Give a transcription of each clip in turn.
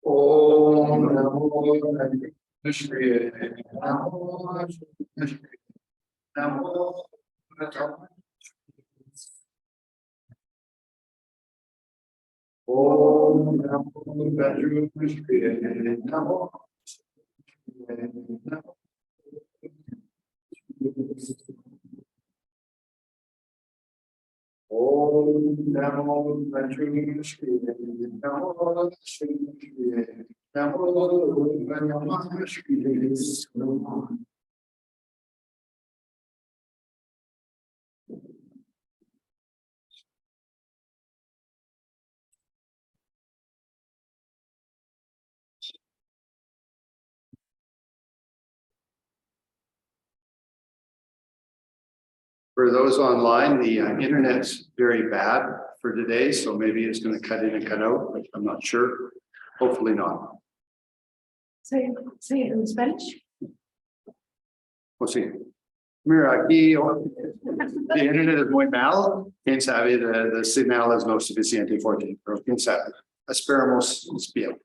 Om Namo Shri Namo Shri Namo Om Namo Shri Namo Om Namo Shri Namo Shri Namo Shri. For those online, the internet's very bad for today, so maybe it's going to cut in and cut out, but I'm not sure. Hopefully not. Say it in Spanish. We'll see. Mira, aquí the internet es muy malo. Quién sabe, the signal es no suficiente fuerte, pero quién sabe. Esperemos bien.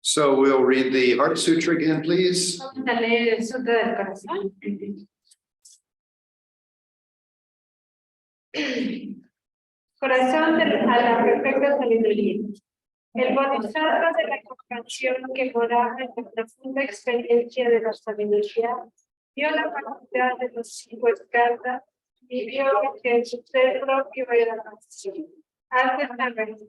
So we'll read the Heart Sutra again, please. Vamos a leer el Sutra del Corazón. Corazón a la perfecta sabiduría. El bodhisattva de la comprensión que moraba en la profunda experiencia de la sabiduría vio la facultad de los 5 escalas y vio que en su ser propio era vacío. Antes de venir.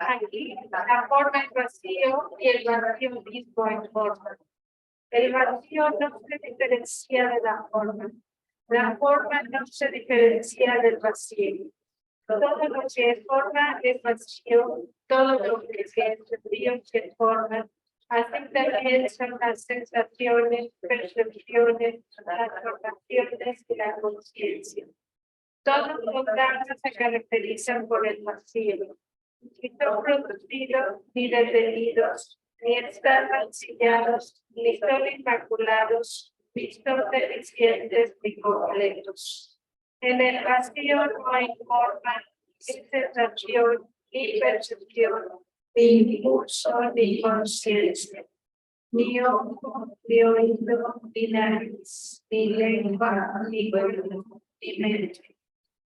Aquí, la forma es vacío y el vacío mismo es forma. El vacío no se diferencia de la forma. La forma no se diferencia del vacío. Todo lo que es forma es vacío, todo lo que es vacío es forma. Así también son las sensaciones, percepciones, transformaciones y la conciencia. Todos los datos se caracterizan por el vacío. Ni son producidos, ni detenidos, ni están mancillados, ni son inmaculados, ni son deficientes, ni completos. En el vacío no hay forma, ni sensación, ni percepción, ni impulso, ni conciencia, ni ojo, ni oído, ni nariz, ni lengua, ni cuerpo, ni mente.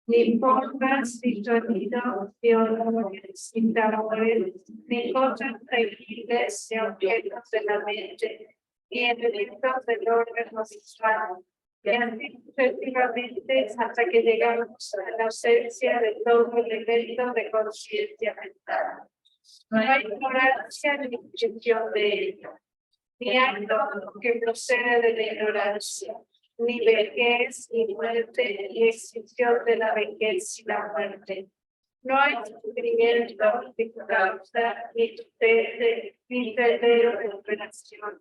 Ni formas, ni sonidos, ni olores, ni sabores, ni cosas tangibles, ni objetos de la mente, ni elementos del órgano visual. Y así sucesivamente hasta que llegamos a la ausencia de todo elemento de conciencia mental. No hay ignorancia ni excepción de ello, ni acto que procede de la ignorancia. Ni vejez, ni muerte, ni extinción de la vejez y la muerte. No hay sufrimiento, ni causa, ni tercero de operación.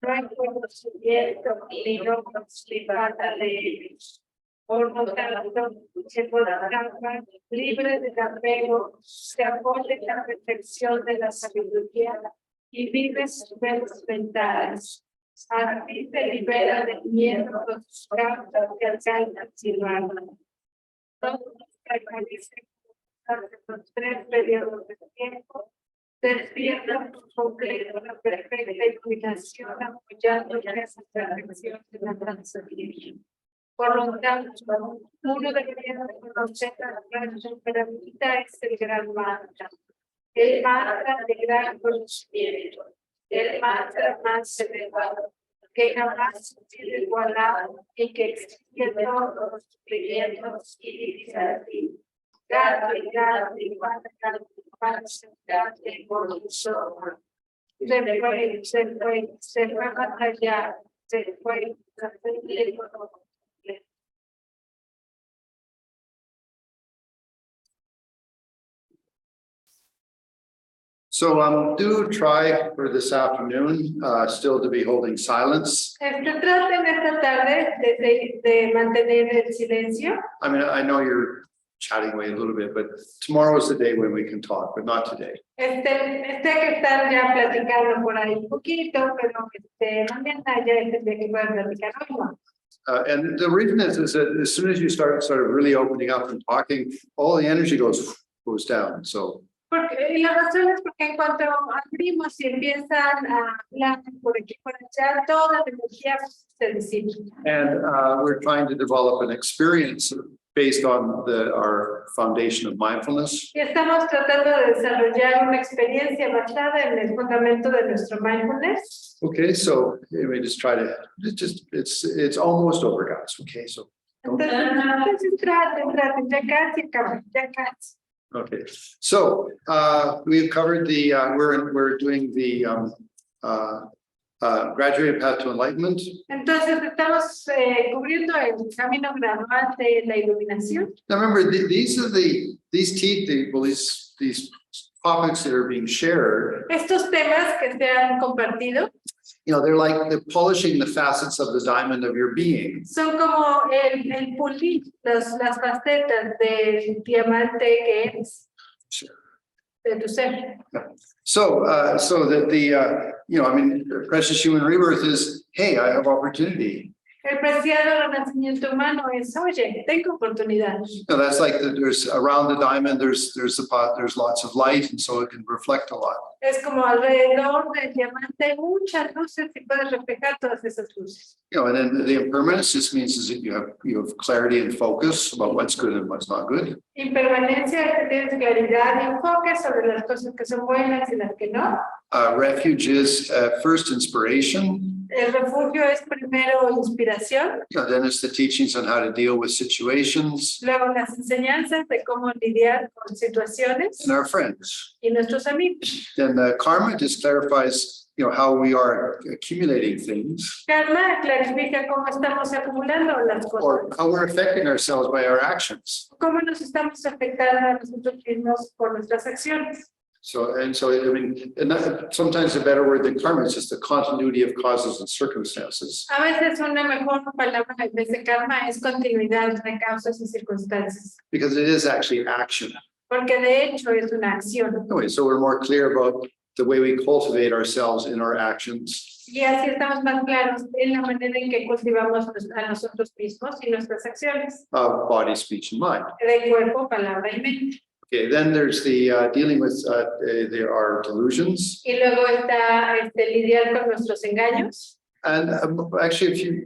No hay conocimiento, ni logros, ni falta de ellos. Por lo tanto, se podrá libre del apego, se apoya en la perfección de la sabiduría y vive sus metas mentales. Así se libera del miedo de sus causas que alcanzan sin alma. Todos los que permanecen durante los 3 periodos de tiempo despiertan por completo la perfecta iluminación apoyando en esa perfección de la transcendida. Por lo tanto, uno debería reconocer la gran superamita es el gran mantra. El mantra de gran conocimiento. El mantra más elevado, que jamás tiene igualado y que exige todos los sufrimientos y dificultades. Grande, grande, grande, grande, por nosotros. se fue más allá, se fue. So do try for this afternoon, still to be holding silence. Traten esta tarde de mantener el silencio. I mean, I know you're chatting away a little bit, but tomorrow is the day when we can talk, but not today. Que están ya platicando por ahí un poquito, pero mañana ya es el día que pueden platicar hoy, ¿no? And the reason is that as soon as you start sort of really opening up and talking, all the energy goes down. So. Y la razón es porque en cuanto abrimos y empiezan a hablar por aquí por allá, toda la energía se disipa. And we're trying to develop an experience based on our foundation of mindfulness. Y estamos tratando de desarrollar una experiencia basada en el fundamento de nuestro mindfulness. Okay, so let me just try to it's almost over, guys. Okay, so. Entonces traten, ya casi acabamos, ya casi. Okay, so we've covered the we're doing the graduated path to enlightenment. Entonces estamos cubriendo el camino gradual de la iluminación. Now remember, these are these topics that are being shared. Estos temas que se han compartido. You know, they're like the polishing the facets of the diamond of your being. Son como el pulir las facetas del diamante que eres. Sure. De tu ser. So that I mean, precious human rebirth is, hey, I have opportunity. El preciado renacimiento humano es, oye, tengo oportunidad. No, that's like there's around the diamond, there's lots of light, and so it can reflect a lot. Es como alrededor del diamante muchas luces y puedes reflejar todas esas luces. You know, and then the impermanence just means is that you have clarity and focus about what's good and what's not good. Impermanencia es que tienes claridad y enfoque sobre las cosas que son buenas y las que no. Refuge is first inspiration. El refugio es primero inspiración. You know, then it's the teachings on how to deal with situations. Luego las enseñanzas de cómo lidiar con situaciones. And our friends. Y nuestros amigos. Then the karma just clarifies, you know, how we are accumulating things. Karma clarifica cómo estamos acumulando las cosas. Or how we're affecting ourselves by our actions. Cómo nos estamos afectando a nosotros mismos por nuestras acciones. So I mean, sometimes a better word than karma is just the continuity of causes and circumstances. A veces una mejor palabra en vez de karma es continuidad de causas y circunstancias. Because it is actually action. Porque de hecho es una acción. Anyway, so we're more clear about the way we cultivate ourselves in our actions. Y así estamos más claros en la manera en que cultivamos a nosotros mismos y nuestras acciones. Body, speech, and mind. De cuerpo, palabra y mente. Okay, then there's the dealing with there are delusions. Y luego está lidiar con nuestros engaños. And actually,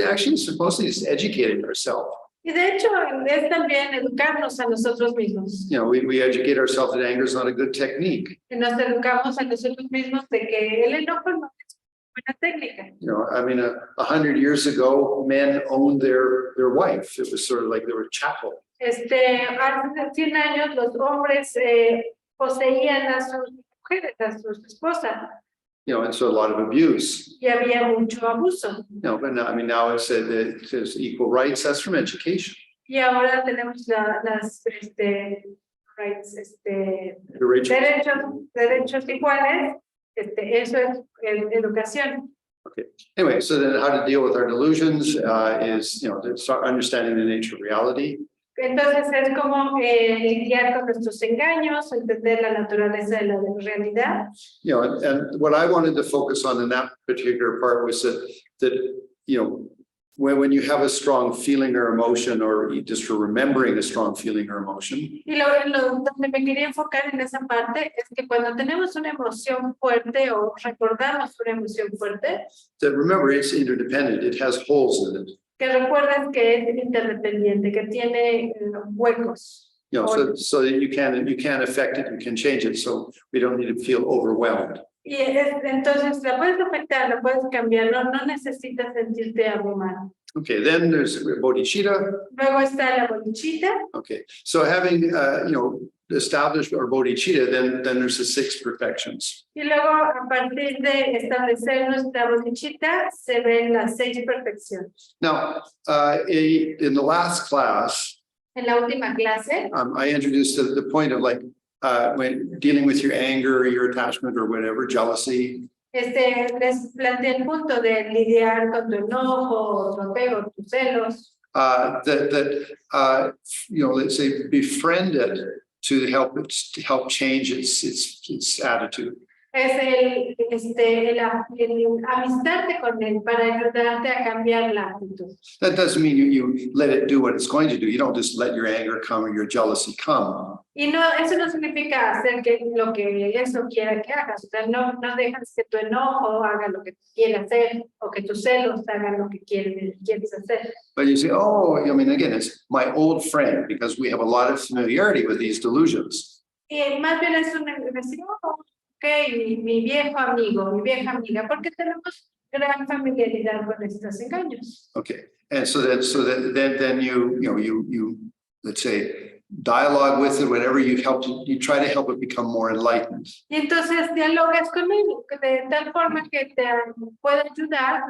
actually supposed to be educating ourselves. Y de hecho es también educarnos a nosotros mismos. You know, we educate ourselves that anger is not a good technique. Y nos educamos a nosotros mismos de que el enojo no es buena técnica. You know, I mean, 100 years ago, men owned their wife. It was sort of like they were chattel. Hace 100 años los hombres poseían a sus mujeres, a sus esposas. You know, and so a lot of abuse. Y había mucho abuso. No, but now, I mean, now it says equal rights. That's from education. Y ahora tenemos las rights, derechos iguales. Eso es educación. Okay. Anyway, so then how to deal with our delusions is, you know, to start understanding the nature of reality. Entonces es como lidiar con nuestros engaños, entender la naturaleza de la realidad. You know, and what I wanted to focus on in that particular part was that you know, when you have a strong feeling or emotion, or just for remembering a strong feeling or emotion. Y donde me quería enfocar en esa parte es que cuando tenemos una emoción fuerte o recordamos una emoción fuerte. That remember, it's interdependent. It has holes in it. Que recuerdas que es interdependiente, que tiene huecos. You know, so that you can affect it, you can change it, so we don't need to feel overwhelmed. Y entonces la puedes afectar, la puedes cambiar, no necesitas sentirte abrumado. Okay, then there's bodhicitta. Luego está la bodhicitta. Okay, so having you know, establish our bodhicitta, then there's the 6 perfections. Y luego, a partir de establecer nuestra bodhicitta, se ven las 6 perfecciones. Now, in the last class, En la última clase, I introduced the point of like, when dealing with your anger or your attachment or whatever, jealousy. les planteé el punto de lidiar con tu enojo, tu apego, tus celos. You know, let's say befriend it to help change its attitude. Es el amistarte con él para ayudarte a cambiar la actitud. That doesn't mean you let it do what it's going to do. You don't just let your anger come or your jealousy come. Y no, eso no significa hacer lo que eso quiera que hagas. O sea, no dejas que tu enojo haga lo que quiere hacer o que tus celos hagan lo que quieres hacer. But you say, oh, I mean, again, it's my old friend, because we have a lot of familiarity with these delusions. Y más bien es decir, ok, mi viejo amigo, mi vieja amiga, porque tenemos gran familiaridad con estos engaños. Okay, and so then you let's say dialogue with it, whatever you try to help it become more enlightened. Y entonces dialogas con él de tal forma que te pueda ayudar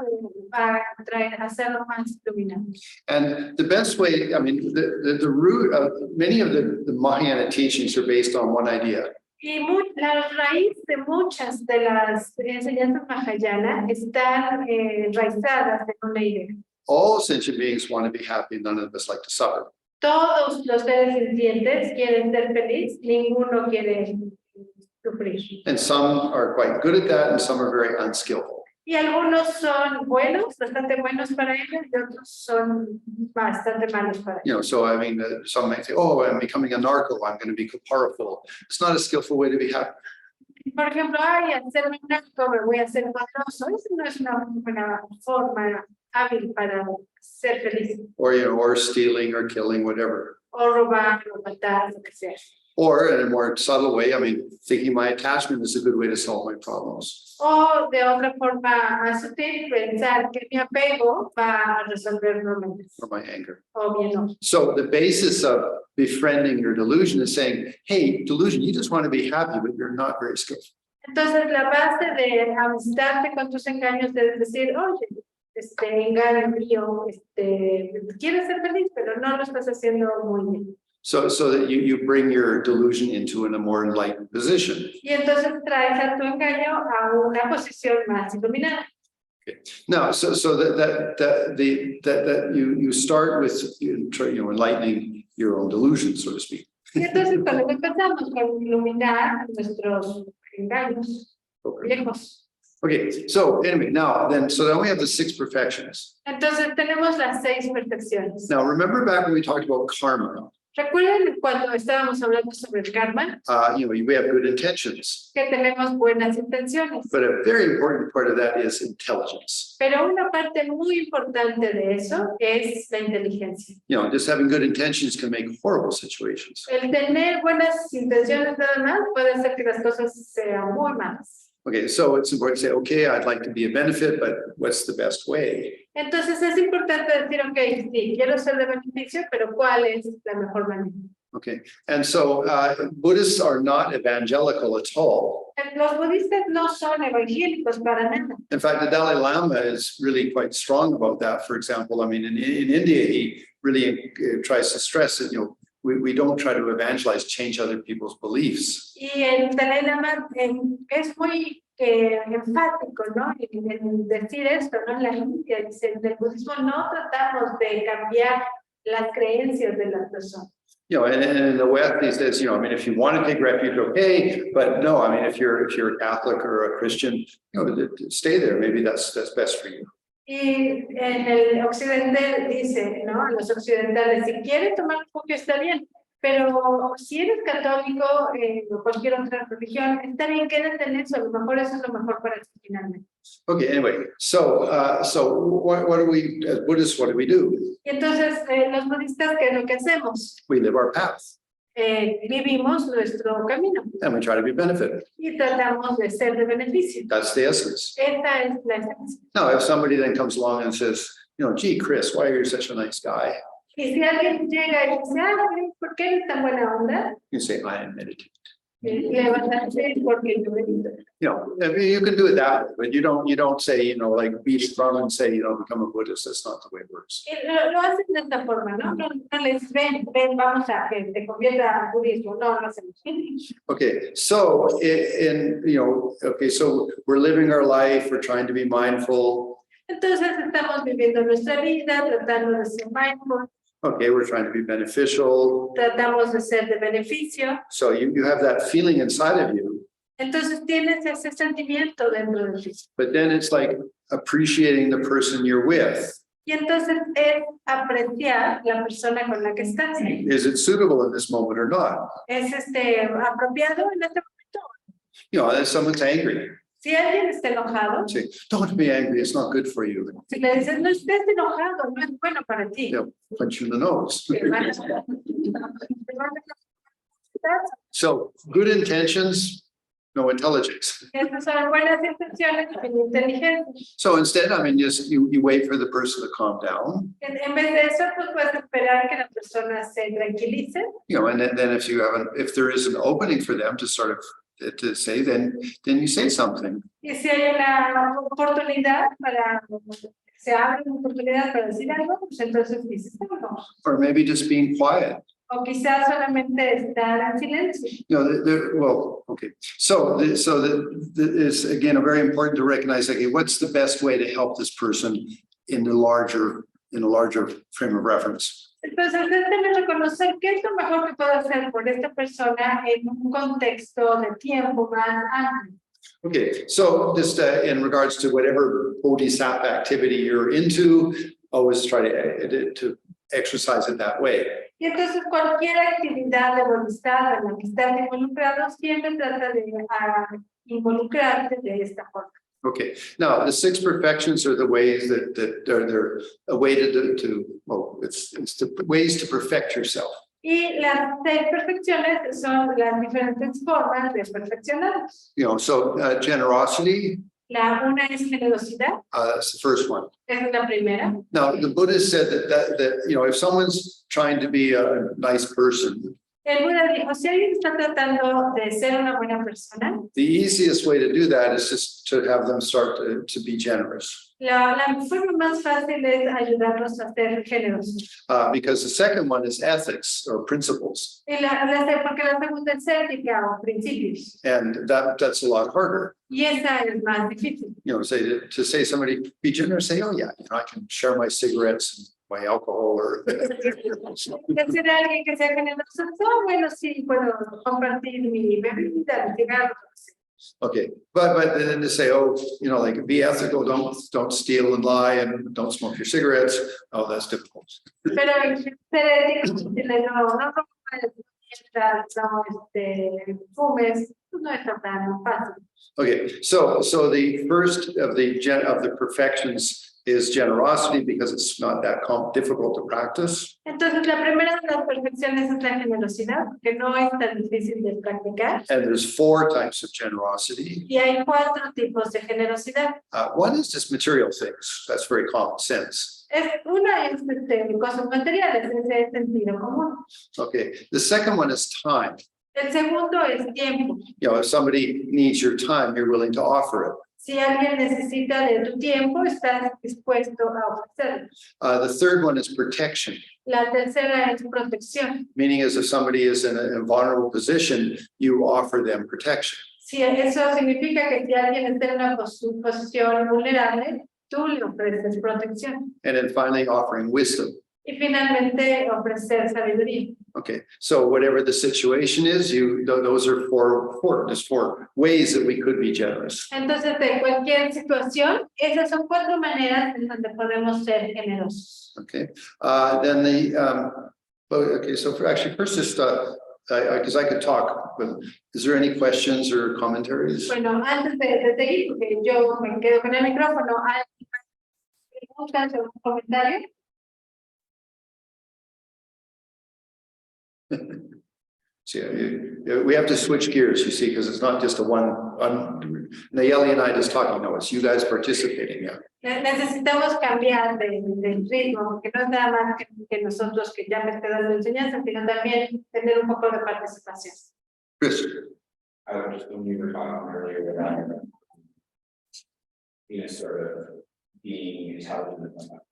a hacerlo más iluminado. And the best way, I mean, the root of many of the Mahayana teachings are based on one idea. Y la raíz de muchas de las enseñanzas mahayana están enraizadas en una idea. All sentient beings want to be happy, none of us like to suffer. Todos los seres sintientes quieren ser feliz, ninguno quiere sufrir. And some are quite good at that, and some are very unskillful. Y algunos son buenos, bastante buenos para ellos, y otros son bastante malos para ellos. You know, so I mean, some may say, "Oh, I'm becoming a narco. I'm going to be powerful." It's not a skillful way to be happy. Por ejemplo, hacerme un acto, me voy a hacer poderoso. Eso no es una buena forma hábil para ser feliz. Or or stealing or killing, whatever. O robar, o matar, lo que sea. Or in a more subtle way, I mean, thinking my attachment is a good way to solve my problems. O de otra forma más sutil, pensar que mi apego va a resolver problemas. Or my anger. O bien no. So the basis of befriending your delusion is saying, hey, delusion, you just want to be happy, but you're not very skillful. Entonces, la base de amistarte con tus engaños es decir, oye, engaño mío, quieres ser feliz, pero no lo estás haciendo muy bien. So that you bring your delusion into a more enlightened position. Y entonces traes a tu engaño a una posición más iluminada. Okay. Now, so that you start with enlightening your own delusion, so to speak. Y entonces cuando empezamos con iluminar nuestros engaños viejos. Okay, so anyway, so then we have the 6 perfections. Entonces tenemos las 6 perfecciones. Now, remember back when we talked about karma. ¿Recuerdan cuando estábamos hablando sobre el karma? We have good intentions. Que tenemos buenas intenciones. But a very important part of that is intelligence. Pero una parte muy importante de eso es la inteligencia. Just having good intentions can make horrible situations. El tener buenas intenciones nada más puede hacer que las cosas sean muy malas. Okay, so it's important to say, okay, I'd like to be a benefit, but what's the best way? Entonces es importante decir, okay, sí, quiero ser de beneficio, pero ¿cuál es la mejor manera? Okay, and so Buddhists are not evangelical at all. Los budistas no son evangélicos para nada. In fact, the Dalai Lama is really quite strong about that. For example, I mean, in India, he really tries to stress that, we don't try to evangelize, change other people's beliefs. Y el Dalai Lama es muy enfático, ¿no? En decir esto, ¿no? En la India, del budismo no tratamos de cambiar las creencias de las personas. And in the West, he says, I mean, if you want to take refuge, okay, but no, I mean, if you're a Catholic or a Christian, stay there. Maybe that's best for you. Y en el occidente dice, ¿no? Los occidentales, si quieren tomar refugio está bien, pero si eres católico o cualquier otra religión, está bien, quédate en eso, a lo mejor eso es lo mejor para ti finalmente. Okay, anyway, so what do we, as Buddhists, what do we do? Y entonces, los budistas, ¿qué es lo que hacemos? We live our path. Vivimos nuestro camino. And we try to be benefited. Y tratamos de ser de beneficio. That's the essence. Esta es la esencia. Now, if somebody then comes along and says, gee, Chris, why are you such a nice guy? Y si alguien llega y dice, ay, ¿por qué eres tan buena onda? You say, I am meditating. Le vas a decir, porque yo medito. You know, I mean, you can do it that way, but you don't say, you know, like beat a drum and say, you know, become a Buddhist. That's not the way it works. Y lo hacen de esta forma, ¿no? No les ven, vamos a que te convierta al budismo. No, no hacemos. Okay, so so we're living our life, we're trying to be mindful. Entonces estamos viviendo nuestra vida, tratando de ser mindful, Okay, we're trying to be beneficial. tratamos de ser de beneficio. So you have that feeling inside of you, Entonces tienes ese sentimiento dentro de ti. but then it's like appreciating the person you're with. Y entonces es apreciar la persona con la que estás. Is it suitable in this moment or not? Es apropiado en este momento. You know, if someone's angry, Si alguien está enojado, say, don't be angry, it's not good for you. si le dices, no estés enojado, no es bueno para ti. They'll punch you in the nose. Te van a- So good intentions, no intelligence. Estas son buenas intenciones, sin inteligencia. So instead, I mean, just you wait for the person to calm down, En vez de eso, pues puedes esperar que la persona se tranquilice. you know, and then if there is an opening for them to sort of to say, then you say something. Y si hay una oportunidad se abre una oportunidad para decir algo, pues entonces dices algo. Or maybe just being quiet. O quizás solamente estar en silencio. You know, well, okay. So it's again very important to recognize, okay, what's the best way to help this person in a larger frame of reference. Entonces, es tener que reconocer qué es lo mejor que puedo hacer por esta persona en un contexto de tiempo más amplio. Okay, so just in regards to whatever bodhisattva activity you're into, always try to exercise it that way. Y entonces cualquier actividad de bodhisattva en la que estás involucrado siempre trata de involucrarte de esta forma. Okay, now the 6 perfections are the ways that they're a way it's the ways to perfect yourself. Y las 6 perfecciones son las diferentes formas de perfeccionar. You know, so generosity, Una es generosidad, that's the first one. esa es la primera. Now, the Buddha said that you know, if someone's trying to be a nice person, El Buda dijo, si alguien está tratando de ser una buena persona, the easiest way to do that is just to have them start to be generous. la forma más fácil es ayudarlos a ser generosos. Because the second one is ethics or principles. Porque la segunda es ética o principios. And that's a lot harder. Y esa es más difícil. You know, to say somebody, be generous, say, oh yeah, you know, I can share my cigarettes and my alcohol or. Decir a alguien que sea generoso, bueno, sí, puedo compartir mi bebida, mi cigarro. Okay, but then to say, oh, you know, like be ethical, don't steal and lie and don't smoke your cigarettes. Oh, that's difficult. Pero ser ético, no fumes, no es tan fácil. Okay, so the first of the perfections is generosity because it's not that difficult to practice. Entonces, la primera de las perfecciones es la generosidad, que no es tan difícil de practicar. And there's 4 types of generosity. Y hay 4 tipos de generosidad. One is just material things. That's very common sense. Una es cosas materiales, ese es sentido común. Okay, the second one is time. El segundo es tiempo. You know, if somebody needs your time, you're willing to offer it. Si alguien necesita de tu tiempo, estás dispuesto a ofrecerlo. The third one is protection. La tercera es protección. Meaning is if somebody is in a vulnerable position, you offer them protection. Si eso significa que si alguien está en una posición vulnerable, tú le ofreces protección. And then finally offering wisdom. Y finalmente ofrecer sabiduría. Okay, so whatever the situation is, those are 4 ways that we could be generous. Entonces, de cualquier situación, esas son 4 maneras en donde podemos ser generosos. Okay, then so first just because I could talk, but is there any questions or commentaries? Bueno, antes de seguir, porque yo me quedo con el micrófono, ¿hay preguntas o comentarios? See, we have to switch gears, you see, because it's not just a Nayeli and I just talking, no, it's you guys participating, yeah. Necesitamos cambiar de ritmo, porque no es nada más que nosotros que ya me esté dando enseñanza, sino también tener un poco de participación. Chris, I was just when we were talking earlier about, sort of being intelligent enough.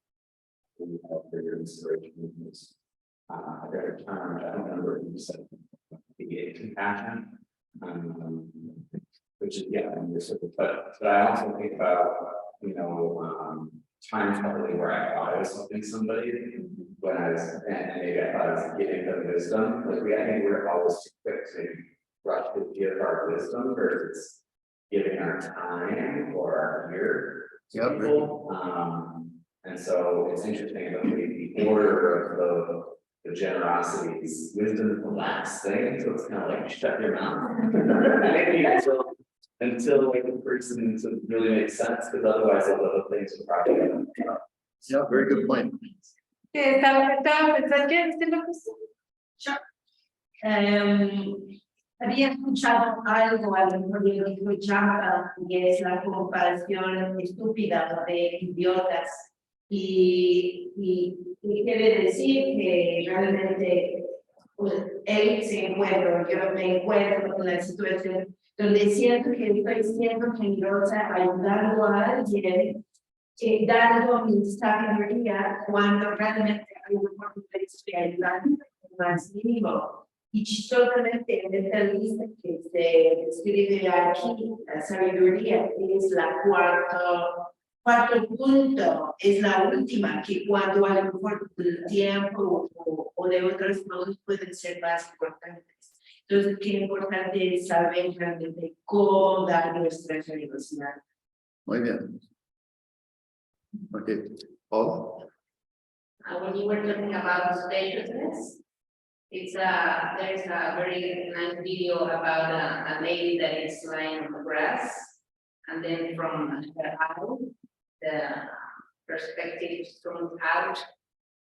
We have bigger inspiration movements. I got a term, I don't remember what you said, the compassion. Which is, yeah, but I also think about, times probably where I thought I was helping somebody when I was, and maybe I thought I was giving them wisdom. Like I think we're always too quick to rush to give our wisdom versus giving our time or our ear to people. And so it's interesting that the order of the generosity, wisdom is the last thing, so it's kind of like shut your mouth. Until like the person really makes sense, because otherwise all the other things will probably. yeah, very good point. Estaba pensando, ¿quieres decir lo que sí? Había escuchado algo a lo mejor lo dijo Champa, que es la comparación estúpida de idiotas. Y quiere decir que realmente pues, él se encuentra, yo me encuentro con la situación donde siento que estoy siendo generosa ayudando a alguien, dando mi sabiduría cuando realmente a lo mejor me estoy ayudando más mínimo. Y chistosamente en esta lista que se escribe aquí, la sabiduría es la cuarto punto, es la última, que cuando a lo mejor el tiempo o de otros modos pueden ser más importantes. Entonces, qué importante es saber realmente cómo dar nuestra generosidad. Muy bien. Okay, Paul? When you were talking about spaciousness, there's a very nice video about a lady that is lying on the grass, and then from her eye, the perspective zooms out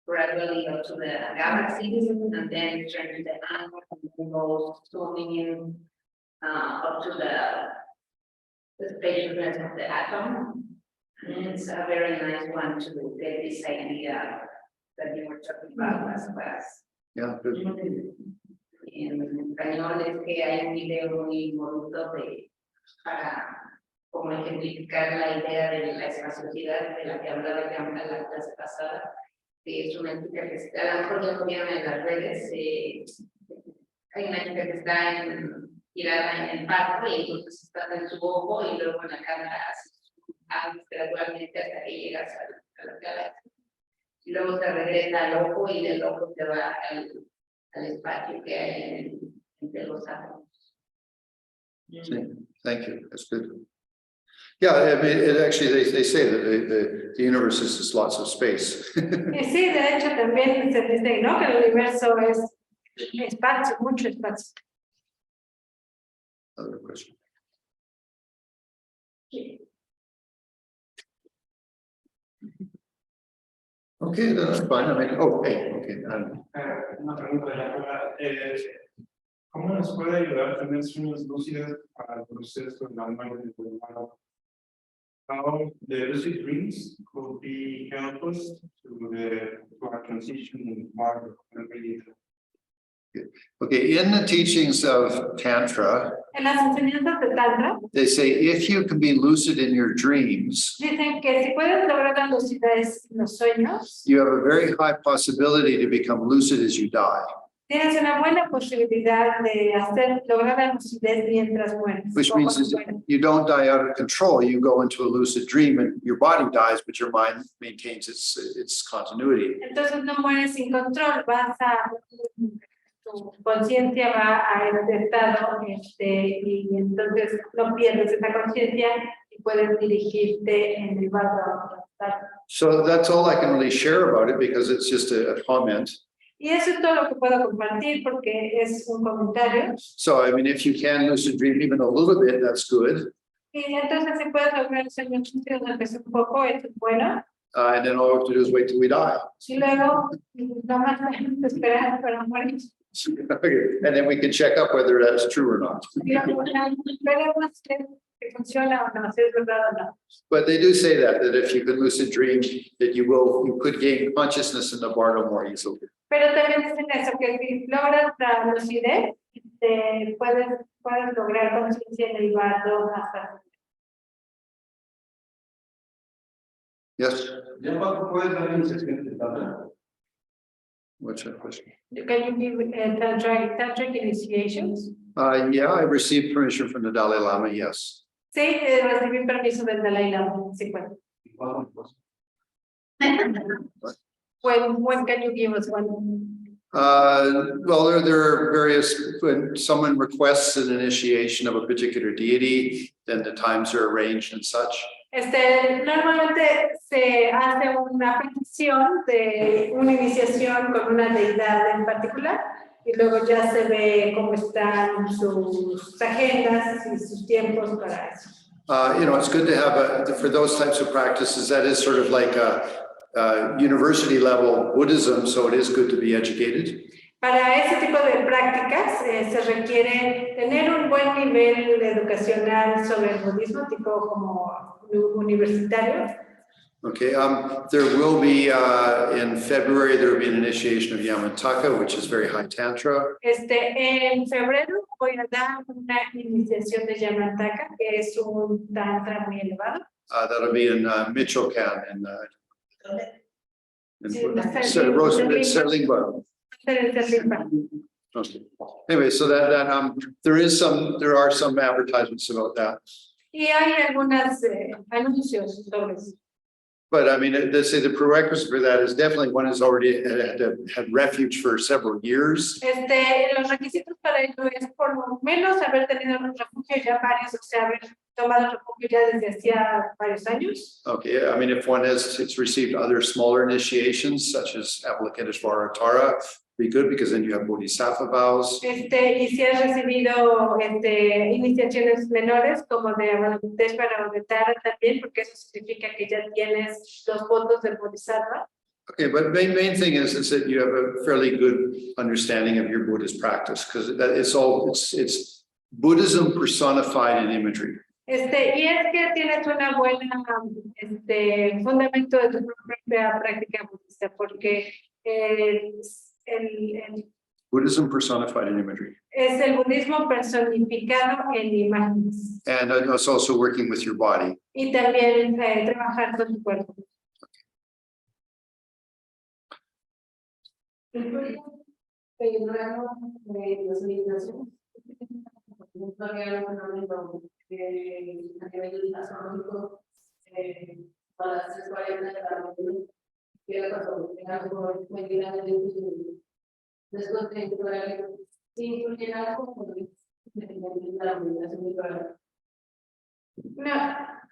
gradually up to the galaxies, and then turns the angle and then goes zooming in up to the spaciousness of the atom. And it's a very nice one to get this idea that you were talking about last class. Yeah, good. En español es que hay un video muy bonito para como ejemplificar la idea de la espaciosidad de la que hablaba Yampa la clase pasada, que es una chica que está, a lo mejor ya lo vieron en las redes, hay una chica que está tirada en el parque y entonces está en su ojo y luego en la cámara gradualmente hasta que llegas a la galaxia. Y luego se regresa al ojo y del ojo se va al espacio que hay entre los átomos. Thank you. That's good. Yeah, I mean, it actually, they say that the universe is just lots of space. Sí, de hecho también se dice, ¿no? Que el universo es espacio, mucho espacio. Other question. Okay, that's fine. I mean, okay. Una pregunta de la prueba. ¿Cómo nos puede ayudar a tener sueños lúcidos para el proceso de la muerte del humano? How the lucid dreams could be helpful to our transition in Mars and really. Okay, in the teachings of Tantra, En las enseñanzas de Tantra, they say if you can be lucid in your dreams, dicen que si puedes lograr la lucidez en los sueños, you have a very high possibility to become lucid as you die. tienes una buena posibilidad de lograr la lucidez mientras mueres. Which means that you don't die out of control. You go into a lucid dream and your body dies, but your mind maintains its continuity. Entonces no mueres sin control, tu conciencia va a ese estado y entonces no pierdes esa conciencia y puedes dirigirte en el barro. So that's all I can really share about it because it's just a comment. Y eso es todo lo que puedo compartir porque es un comentario. So, I mean, if you can lucid dream even a little bit, that's good. Y entonces si puedes lograr el sueño lúcido, aunque sea un poco, eso es bueno. And then all we have to do is wait till we die. Y luego, no más esperar para morir. Okay, and then we can check up whether that's true or not. Veremos si funciona o no, si es verdad o no. But they do say that if you can lucid dream, that you could gain consciousness in the bardo more easily. Pero también dicen eso, que si logras la lucidez, puedes lograr conciencia en el bardo más fácil. Yes, ¿Ya cuánto puedes dar iniciación de tantra? what's that question? Can you give tantric initiations? Yeah, I received permission from the Dalai Lama, yes. Sí, recibí permiso del Dalai Lama, sí, bueno. When can you give us one? Well, there are various, when someone requests an initiation of a particular deity, then the times are arranged and such. Normalmente se hace una petición de una iniciación con una deidad en particular y luego ya se ve cómo están sus agendas y sus tiempos para eso. It's good to have for those types of practices, that is sort of like a university level Buddhism, so it is good to be educated. Para ese tipo de prácticas se requiere tener un buen nivel educacional sobre el budismo, tipo como universitario. Okay, there will be in February, there will be an initiation of Yamataka, which is very high tantra. En febrero voy a dar una iniciación de Yamataka, que es un tantra muy elevado. That'll be in Michoacán, in Serlingua. Okay. Anyway, so that there are some advertisements about that. Y hay algunos anuncios sobre eso. But I mean, they say the prerequisite for that is definitely one has already had refuge for several years. Los requisitos para ello es por lo menos haber tenido un refugio ya varios, o sea, haber tomado refugio ya desde hacía varios años. Okay, I mean, if one it's received other smaller initiations such as Avalokiteshvara Tara, be good because then you have Bodhisattva vows. Y si has recibido iniciaciones menores como de Avalokiteshvara o de Tara también, porque eso significa que ya tienes los votos del Bodhisattva. Okay, but main thing is that you have a fairly good understanding of your Buddhist practice, because it's Buddhism personified in imagery. Y es que tienes una buena fundamento de tu propia práctica budista, porque Buddhism personified in imagery. es el budismo personificado en imágenes. And it's also working with your body. Y también trabajar con tu cuerpo. No,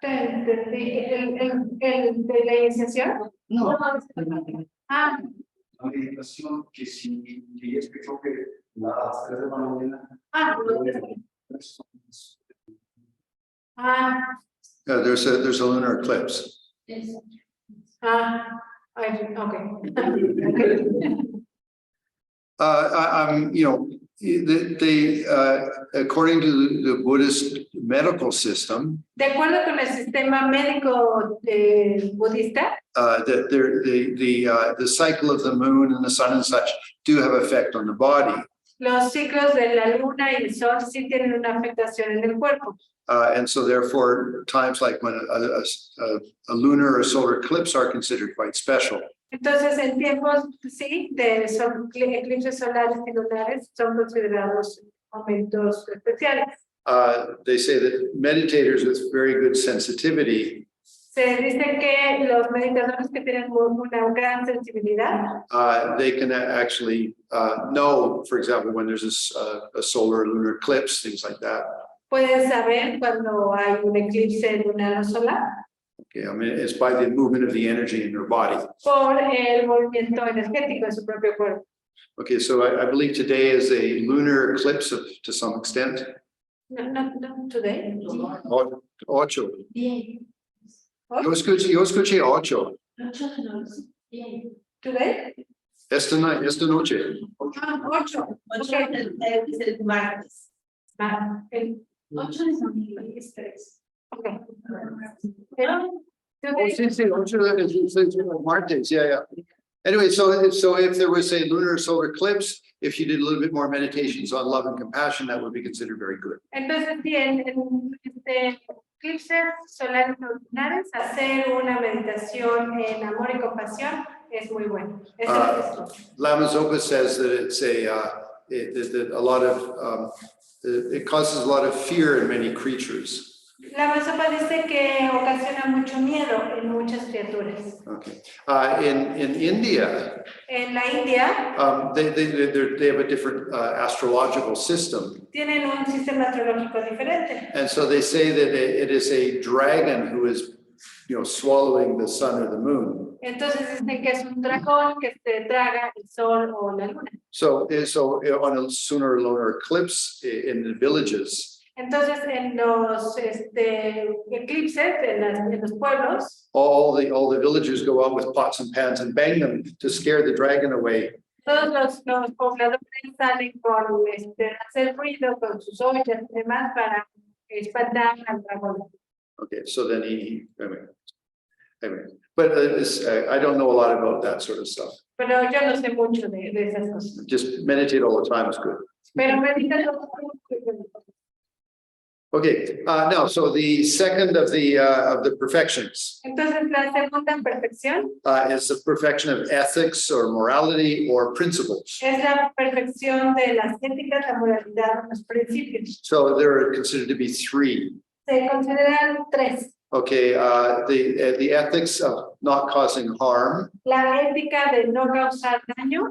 te entendí. ¿El de la iniciación? No. Ah, La meditación que si ella escuchó que a las 3 de la mañana. There's a lunar eclipse. Okay. According to the Buddhist medical system, De acuerdo con el sistema médico budista, the cycle of the moon and the sun and such do have effect on the body. los ciclos de la luna y el sol sí tienen una afectación en el cuerpo. And so therefore, times like when a lunar or solar eclipse are considered quite special. Entonces, en tiempos, sí, de eclipses solares y lunares son considerados momentos especiales. They say that meditators with very good sensitivity Se dice que los meditadores que tienen una gran sensibilidad, they can actually know, for example, when there's a solar or lunar eclipse, things like that. pueden saber cuando hay un eclipse lunar o solar Okay, I mean, it's by the movement of the energy in your body. por el movimiento energético de su propio cuerpo. Okay, so I believe today is a lunar eclipse to some extent. No, today. Ocho. Bien. Yo escuché ocho. Today. Esta noche. 8. Ocho es el martes. Ah, el 8 es domingo. es 3. Ok. Pero, Oh, sí, 8 is Martes, yeah. Anyway, so if there was a lunar or solar eclipse, if you did a little bit more meditations on love and compassion, that would be considered very good. entonces, sí, en eclipses solares o lunares, hacer una meditación en amor y compasión es muy bueno. Es Lama Zopa says that it's that a lot of, it causes a lot of fear in many creatures. La Masopa dice que ocasiona mucho miedo en muchas criaturas. Okay. In India, En la India they have a different astrological system. tienen un sistema astrológico diferente. And so they say that it is a dragon who is, swallowing the sun or the moon. Entonces dicen que es un dragón que se traga el sol o la luna. So on a solar or lunar eclipse in the villages, Entonces en los eclipses, en los pueblos, all the villagers go out with pots and pans and bang them to scare the dragon away. todos los pobladores salen con hacer ruido con sus ollas y demás para espantar al dragón. Okay, so then anyway, but I don't know a lot about that sort of stuff. Pero yo no sé mucho de esas cosas. Just meditate all the time is good. Pero meditar. Okay, now, so the second of the perfections Entonces la segunda perfección is the perfection of ethics or morality or principles. es la perfección de las éticas, la moralidad, los principios. So there are considered to be 3. Se consideran 3. Okay, the ethics of not causing harm, La ética de no causar daño,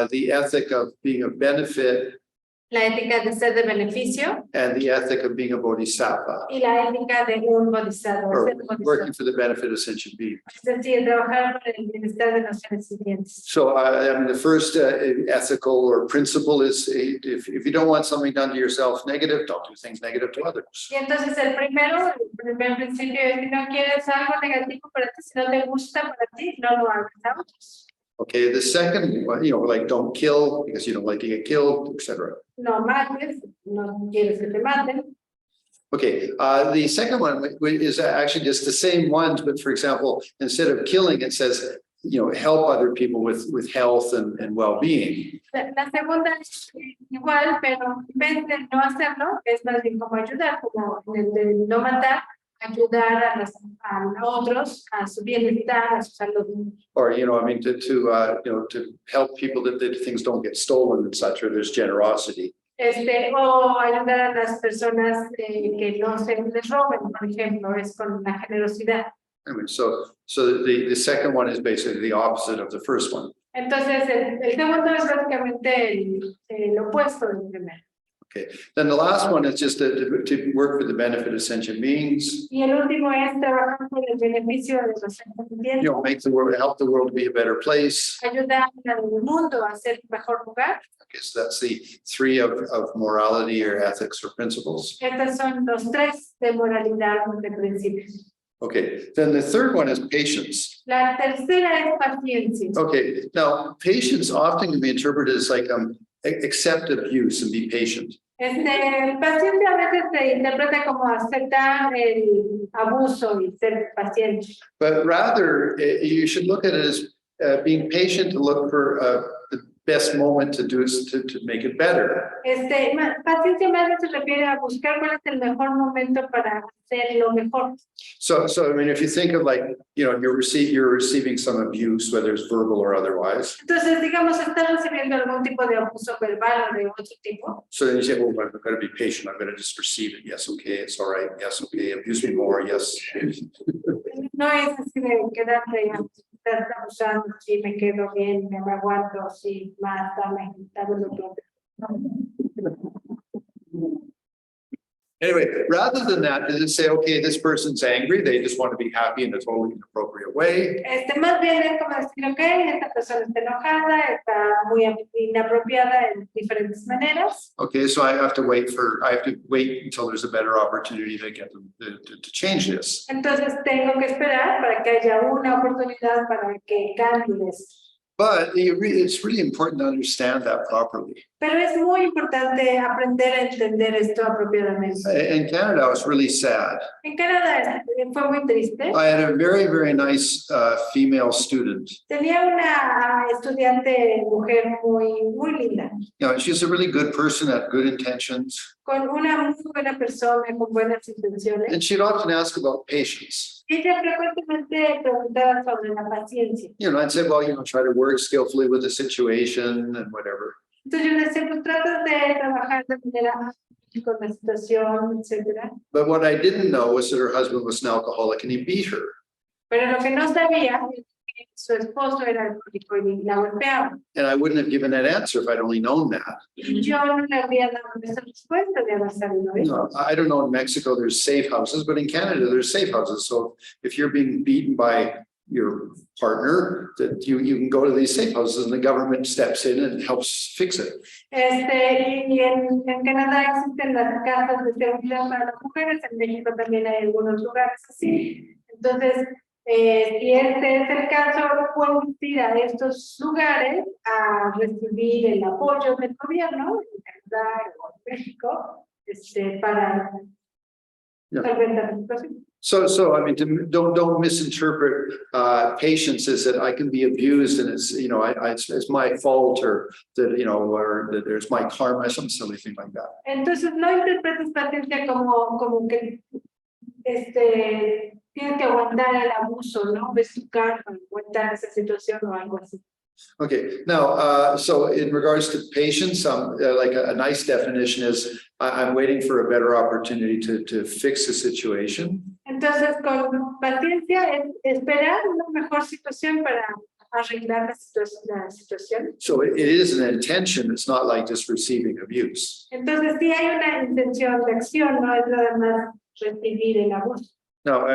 the ethic of being of benefit, la ética de ser de beneficio and the ethic of being a bodhisattva, y la ética de un bodhisattva. or Ser bodhisattva. working for the benefit of sentient beings. Es decir, trabajar por el bienestar de los seres vivientes. So I mean, the first ethical or principle is if you don't want something done to yourself negative, don't do things negative to others. Y entonces el primer principio es si no quieres algo negativo para ti, si no te gusta para ti, no lo hagas a otros. Okay, the second, like don't kill because you don't like to get killed, etc. No mates, no quieres que te maten. Okay, the second one is actually just the same ones, but for example, instead of killing, it says, help other people with health and well-being. La segunda es igual, pero en vez de no hacerlo, es más bien como ayudar, como el de no matar, ayudar a otros, a su bienestar, a su salud. Or, to help people that things don't get stolen and such, or there's generosity. O ayudar a las personas que no se les roben, por ejemplo, es con la generosidad. I mean, so the second one is basically the opposite of the first one. Entonces, el segundo es básicamente el opuesto del primero. Okay, then the last one is just to work for the benefit of sentient beings. Y el último es trabajar por el beneficio de los seres vivientes, Make the world, help the world to be a better place. ayudar al mundo a ser un mejor lugar. Okay, so that's the 3 of morality or ethics or principles. Estos son los 3 de moralidad o de principios. Okay, then the third one is patience. La tercera es paciencia. Okay, now patience often can be interpreted as like accept abuse and be patient. Paciencia a veces se interpreta como aceptar el abuso y ser paciente. But rather, you should look at it as being patient to look for the best moment to do to make it better. Paciencia más bien se refiere a buscar cuál es el mejor momento para hacerlo mejor. So I mean, if you think of like, you're receiving some abuse, whether it's verbal or otherwise. Entonces, digamos, estás recibiendo algún tipo de abuso verbal o de otro tipo. So then you say, oh, I've got to be patient. I'm going to just receive it. Yes, okay, it's all right. Yes, okay, abuse me more. Yes. No es así de quedarte, estás abusando, sí, me quedo bien, me aguanto, sí, más, dame lo que. Anyway, rather than that, does it say, okay, this person's angry, they just want to be happy in a totally inappropriate way? Más bien es como decir, ok, esta persona está enojada, está muy inapropiada en diferentes maneras. Okay, so I have to wait until there's a better opportunity to get them to change this. Entonces tengo que esperar para que haya una oportunidad para que cambie eso. But it's really important to understand that properly. Pero es muy importante aprender a entender esto apropiadamente. In Canada, I was really sad. En Canadá fue muy triste. I had a very, very nice female student. Tenía una estudiante mujer muy linda, You know, she's a really good person, had good intentions. con una muy buena persona, con buenas intenciones. And she'd often ask about patience. Ella frecuentemente preguntaba sobre la paciencia. You know, I'd say, well, you know, try to work skillfully with the situation and whatever. Entonces yo le decía, pues tratas de trabajar de manera con la situación, etcétera. But what I didn't know was that her husband was an alcoholic and he beat her. Pero lo que no sabía es que su esposo era alcohólico y la golpeaba. And I wouldn't have given that answer if I'd only known that. Yo no le habría dado esa respuesta de haber sabido You eso. know, I don't know, in Mexico, there's safe houses, but in Canada, there's safe houses. So if you're being beaten by your partner, that you can go to these safe houses and the government steps in and helps fix it. Y en Canadá existen las casas de seguridad para las mujeres, en México también hay algunos lugares así. Entonces, si este es el caso, pueden ir a estos lugares a recibir el apoyo del gobierno en Canadá o en México para solventar la situación. So I mean, don't misinterpret patience as that I can be abused and it's, you know, it's my fault or that, you know, or that there's my karma, some silly thing like that. Entonces, no interpretes paciencia como que tienes que aguantar el abuso, ¿no? Ves tu karma, aguantar esa situación o algo así. Okay, now, so in regards to patience, like a nice definition is I'm waiting for a better opportunity to fix the situation. Entonces, con paciencia es esperar una mejor situación para arreglar la situación. So it is an intention. It's not like just receiving abuse. Entonces, sí hay una intención de acción, no es nada más recibir el abuso. Now,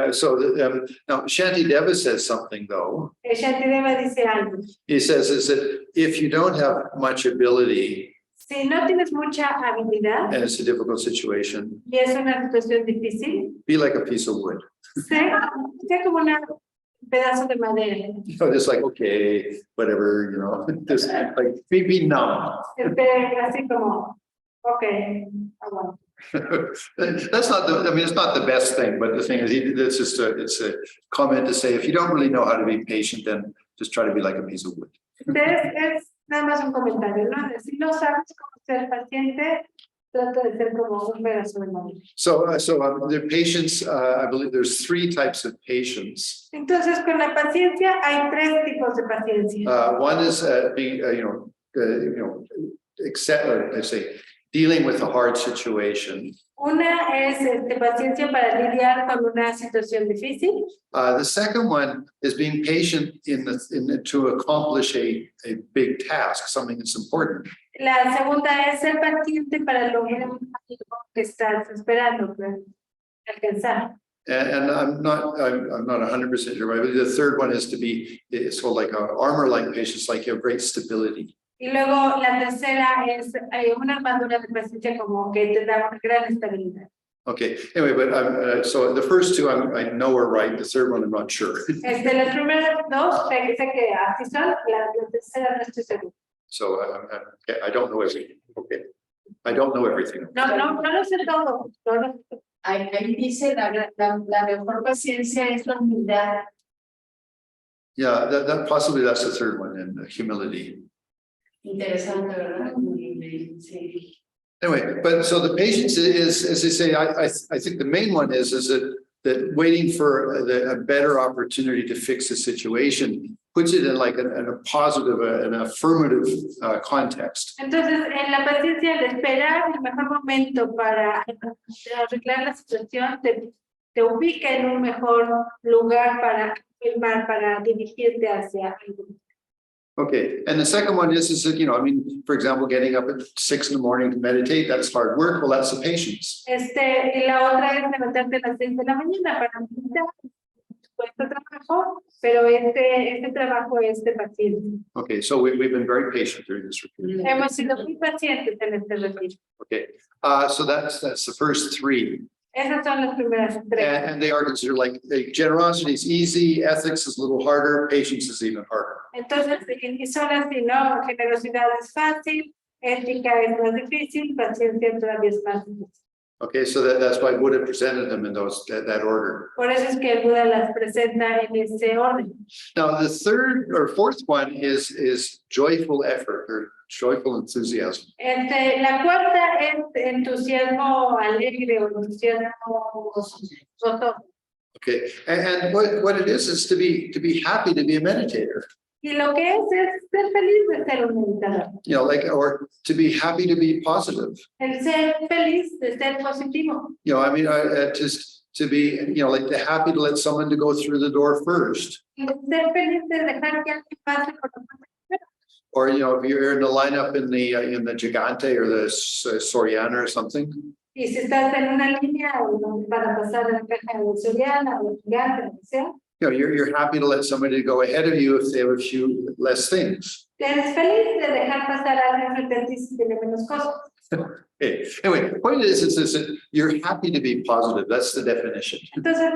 now Shanti Deva says something though. Shantideva dice algo. He says is that if you don't have much ability Si no tienes mucha habilidad and it's a difficult situation, y es una situación difícil, be like a piece of wood. sé como un pedazo de madera. You know, just like, okay, whatever, you know, just like be numb. Así como, ok, aguanto. That's not the, I mean, it's not the best thing, but the thing is, it's just it's a comment to say, if you don't really know how to be patient, then just try to be like a piece of wood. Es nada más un comentario, ¿no? Si no sabes cómo ser paciente, trata de ser como un pedazo de madera. So the patience, I believe there's 3 types of patience. Entonces, con la paciencia hay 3 tipos de paciencia. One is being, accept, I say, dealing with a hard situation. Una es paciencia para lidiar con una situación difícil. The second one is being patient to accomplish a big task, something that's important. La segunda es ser paciente para lograr algo que estás esperando alcanzar. And I'm not 100% sure, but the third one is to be, it's called like a armor-like patience, like you have great stability. Y luego la tercera es una armadura de paciencia como que te da una gran estabilidad. Okay, anyway, but so the first 2 I know are right. The third one I'm not sure. Las primeras 2 sé que así son, la tercera no estoy segura. So I don't know everything. Okay, I don't know everything. No lo sé todo. No lo sé todo. Ahí dice la mejor paciencia es la humildad. Yeah, that possibly that's the third one, and humility. Interesante, ¿verdad? Sí. Anyway, but so the patience is, as I say, I think the main one is that waiting for a better opportunity to fix the situation puts it in like a positive, an affirmative context. Entonces, en la paciencia, el esperar el mejor momento para arreglar la situación te ubica en un mejor lugar para afirmar, para dirigirte hacia algo. Okay, and the second one is that, you know, I mean, for example, getting up at 6 in the morning to meditate, that's hard work. Well, that's the patience. Y la otra es levantarte a las 6 de la mañana para meditar. Cuesta trabajo, pero este trabajo es de paciencia. Okay, so we've been very patient during this retreat. Hemos sido muy pacientes en este retiro. Okay, so that's the first 3. Esas son las primeras tres. And they are considered like generosity is easy, ethics is a little harder, patience is even harder. Entonces, y son así, ¿no? Generosidad es fácil, ética es más difícil, paciencia todavía es más difícil. Okay, so that's why Buddha presented them in that order. Por eso es que el Buda las presenta en ese orden. Now, the third or fourth one is joyful effort or joyful enthusiasm. La cuarta es entusiasmo alegre o entusiasmo gozoso. Okay, and what it is to be happy to be a meditator. Y lo que es ser feliz de ser un meditador. You know, like, or to be happy to be positive. El ser feliz de ser positivo. You know, I mean, just to be, you know, like the happy to let someone to go through the door first. Y de ser feliz de dejar que alguien pase por la puerta. Or, you know, if you're in the lineup in the Gigante or the Soriana or something, Y si estás en una línea para pasar a la caja de Soriana o Gigante, lo que sea, you know, you're happy to let somebody go ahead of you if they have a few less things. eres feliz de dejar pasar a alguien frente a ti si tiene menos cosas. Okay. Anyway, the point is that you're happy to be positive. That's the definition. Entonces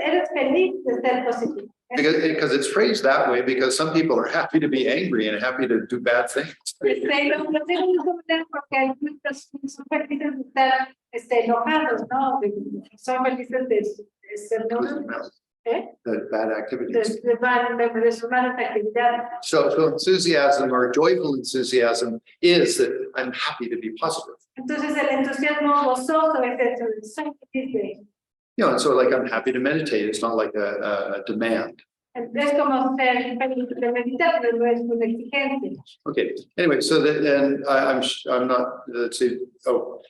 eres feliz de ser positivo. Because it's phrased that way, because some people are happy to be angry and happy to do bad things. Lo digo de esa manera porque hay muchos que son felices de estar enojados, ¿no? Son felices de ser The bad activities. de sus malas actividades. So enthusiasm or joyful enthusiasm is that I'm happy to be positive. Entonces el entusiasmo gozoso es eso, soy feliz de. You know, and so like I'm happy to meditate. It's not like a demand. Es como ser feliz de meditar, pero no es una exigencia. Okay. Anyway, so then I'm not. Let's see. Oh.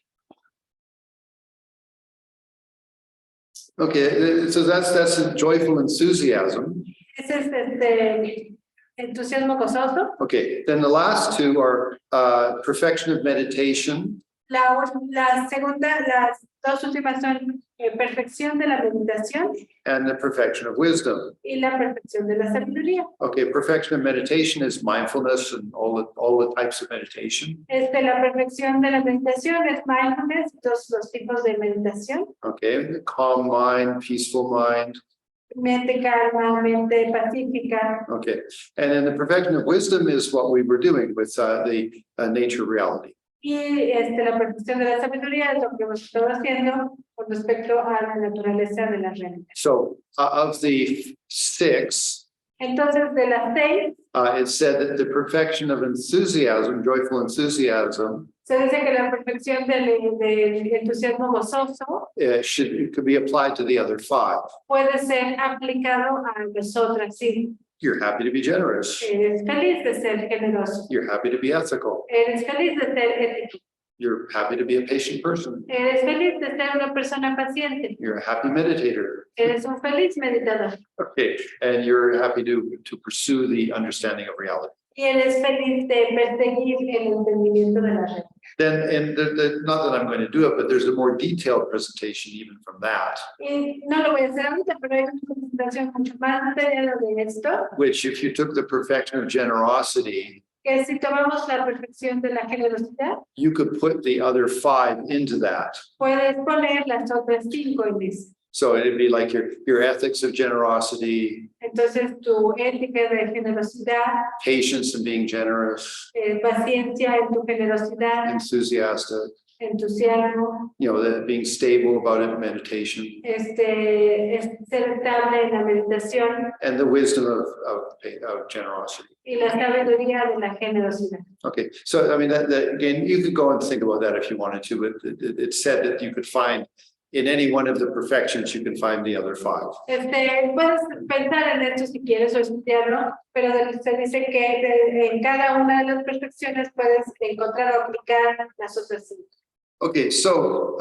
Okay, so that's a joyful enthusiasm. Ese es entusiasmo gozoso. Okay, then the last two are perfection of meditation La segunda, las dos últimas son perfección de la meditación and the perfection of wisdom. y la perfección de la sabiduría. Okay, perfection of meditation is mindfulness and all the types of meditation. La perfección de la meditación es mindfulness, todos los tipos de meditación. Okay, calm mind, peaceful mind. Mente calma, mente pacífica. Okay, and then the perfection of wisdom is what we were doing with the nature reality. Y la perfección de la sabiduría es lo que hemos estado haciendo con respecto a la naturaleza de la realidad. So of the six, Entonces, de las seis, it said that the perfection of enthusiasm, joyful enthusiasm, se dice que la perfección del entusiasmo gozoso could be applied to the other five. puede ser aplicado a las otras. Sí, You're happy to be generous. eres feliz de ser generoso, You're happy to be ethical. eres feliz de ser ético, You're happy to be a patient person. eres feliz de ser una persona paciente, You're a happy meditator. eres un feliz meditador Okay, and you're happy to pursue the understanding of reality. y eres feliz de perseguir el entendimiento de la realidad. Then, and not that I'm going to do it, but there's a more detailed presentation even from that, Y no lo voy a hacer ahorita, pero hay una presentación mucho más detallada de esto, which if you took the perfection of generosity, que si tomamos la perfección de la generosidad, you could put the other five into that. puedes poner las otras cinco en eso. So it'd be like your ethics of generosity, Entonces, tu ética de generosidad, patience and being generous, paciencia en tu generosidad, enthusiastic, entusiasmo, you know, that being stable about it, meditation, ser estable en la meditación and the wisdom of generosity. y la sabiduría de la generosidad. Okay, so I mean, that again, you could go and think about that if you wanted to, but it said that you could find in any one of the perfections, you can find the other five. Puedes pensar en esto si quieres o estudiarlo, pero se dice que en cada una de las perfecciones puedes encontrar o aplicar las otras cinco. Okay, so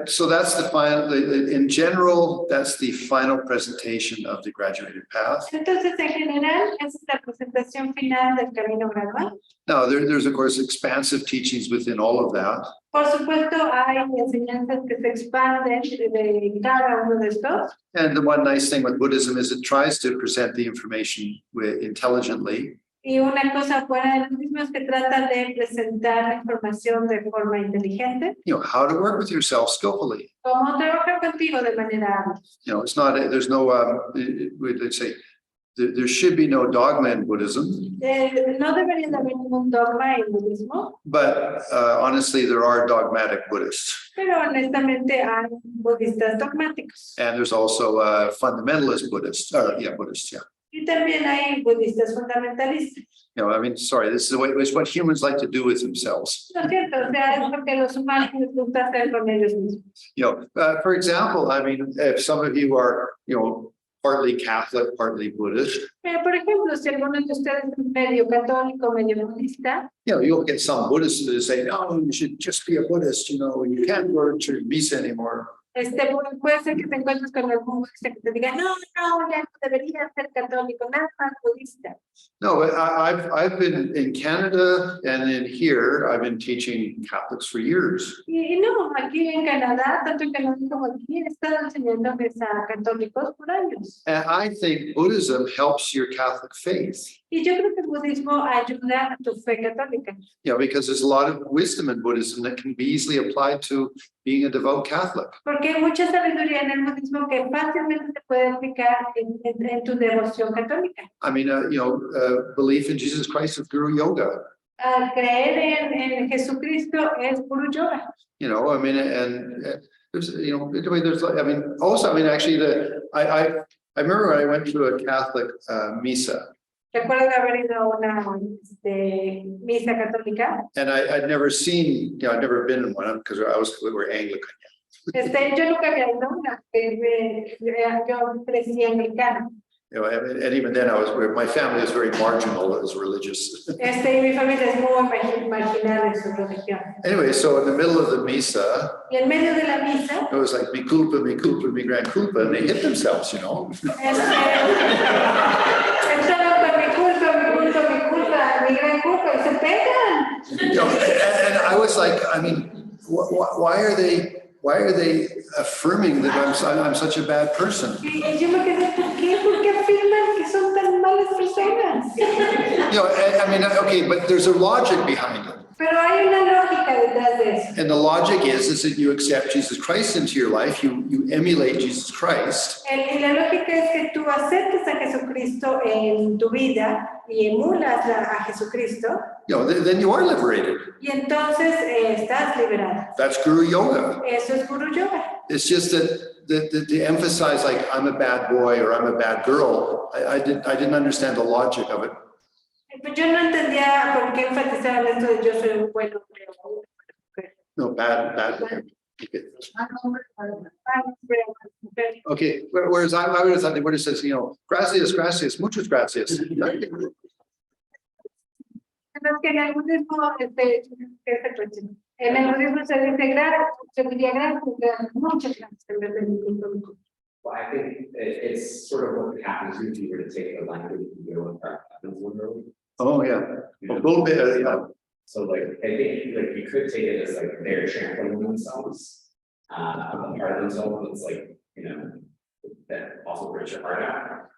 so that's the final. In general, that's the final presentation of the graduated path. Entonces, en general, esa es la presentación final del camino gradual. Now, there's of course expansive teachings within all of that. Por supuesto, hay enseñanzas que se expanden de cada uno de estos. And the one nice thing with Buddhism is it tries to present the information intelligently. Y una cosa buena del budismo es que trata de presentar la información de forma inteligente, You know, how to work with yourself skillfully. cómo trabajar contigo de manera hábil. You know, it's not, there's no, let's say, there should be no dogma in Buddhism, No debería de haber ningún dogma en budismo, but honestly, there are dogmatic Buddhists. pero honestamente hay budistas dogmáticos. And there's also fundamentalist Buddhists, Buddhists, yeah. Y también hay budistas fundamentalistas. You know, I mean, sorry, this is the way, it's what humans like to do with themselves. ¿No es cierto? O sea, es lo que los humanos les gusta hacer con ellos mismos. You know, for example, I mean, if some of you are, you know, partly Catholic, partly Buddhist, Por ejemplo, si alguno de ustedes es medio católico, medio budista, you know, you'll get some Buddhists that say, no, you should just be a Buddhist, you know, you can't go to misa anymore. puede ser que te encuentres con algún budista que te diga, no, ya no deberías ser católico, nada más budista. No, but I've been in Canada and in here, I've been teaching Catholics for years. Y no, aquí en Canadá, tanto en Canadá como aquí, he estado enseñándoles a católicos por años. And I think Buddhism helps your Catholic faith, Y yo creo que el budismo ayuda a tu fe católica, you know, because there's a lot of wisdom in Buddhism that can be easily applied to being a devout Catholic. porque hay mucha sabiduría en el budismo que fácilmente se puede aplicar en tu devoción católica. I mean, belief in Jesus Christ is Guru Yoga, Al creer en Jesucristo es puro yoga. you know, I mean, and there's, you know, there's, I mean, also, I mean, actually, I remember when I went to a Catholic misa, Recuerdo haber ido a una misa católica. and I'd never seen, you know, I'd never been in one because we were Anglican. Yo nunca había ido a una, yo crecí anglicana. You know, and even then my family is very marginal as religious. Y mi familia es muy marginal en su religión. Anyway, so in the middle of the misa, Y en medio de la misa, it was like, mi culpa, mi gran culpa, and they hit themselves, you know. estaban con mi culpa, mi gran culpa, y se pegan. You know, and I was like, I mean, why are they affirming that I'm such a bad person? Y yo me quedé, ¿por qué? ¿Por qué afirman que son tan malas personas? You know, I mean, okay, but there's a logic behind it. Pero hay una lógica detrás de eso. And the logic is that you accept Jesus Christ into your life, you emulate Jesus Christ. Y la lógica es que tú aceptas a Jesucristo en tu vida y emulas a Jesucristo, You know, then you are liberated. y entonces estás liberado. That's Guru Yoga. Eso es Guru Yoga. It's just that to emphasize like I'm a bad boy or I'm a bad girl, I didn't understand the logic of it. Pues yo no entendía por qué enfatizaban esto de yo soy un buen hombre o una buena No, bad boy. mujer. Okay, whereas I would have thought they would have said, you know, gracias, muchas gracias. Es que en el budismo, en el budismo se dice gracias, se diría gracias, muchas gracias. En vez de mi culpa. Well, I think it's sort of what happens if you were to take the language and go with our happens literally. Oh, yeah, a little bit, yeah. So like, I think like you could take it as like they're trampling themselves. On the part of themselves, it's like, you know, that also breaks your heart out.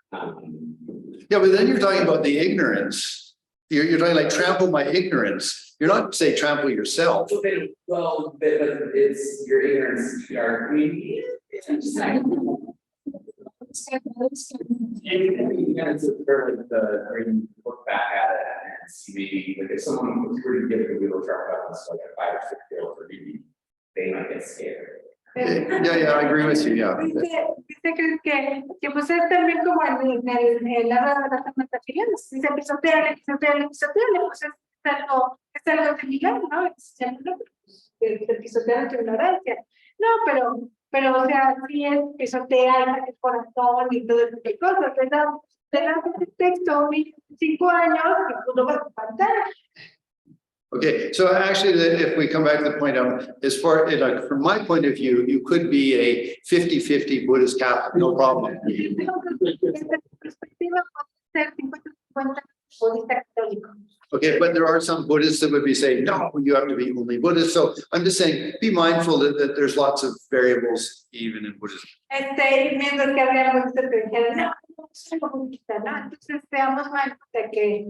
Yeah, but then you're talking about the ignorance. You're talking like trample my ignorance. You're not say trample yourself. But it's your ignorance, I mean, it's just like. You can sort of or you look back at it and see maybe like if someone was to give the wheel truck up, it's like a 5 or 6 year old, or maybe they might get scared. Yeah, I agree with you, yeah. Dice que pues es también como en el lado de las metafísicas, dice pisoteale, pues es algo similar, ¿no? De pisotear tu ignorancia. No, pero o sea, sí es pisotear el corazón y todo ese tipo de cosas, ¿verdad? Te das este texto, 5 años, y tú lo vas a espantar. Okay, so actually, if we come back to the point, as far like from my point of view, you could be a 50-50 Buddhist Catholic, no problem. Desde tu perspectiva, puede ser 50-50 budista católico. Okay, but there are some Buddhists that would be saying, no, you have to be only Buddhist. So I'm just saying, be mindful that there's lots of variables even in Buddhism. Y mientras que había budistas que dijeron, no, solo budista, ¿no? Entonces seamos mal de que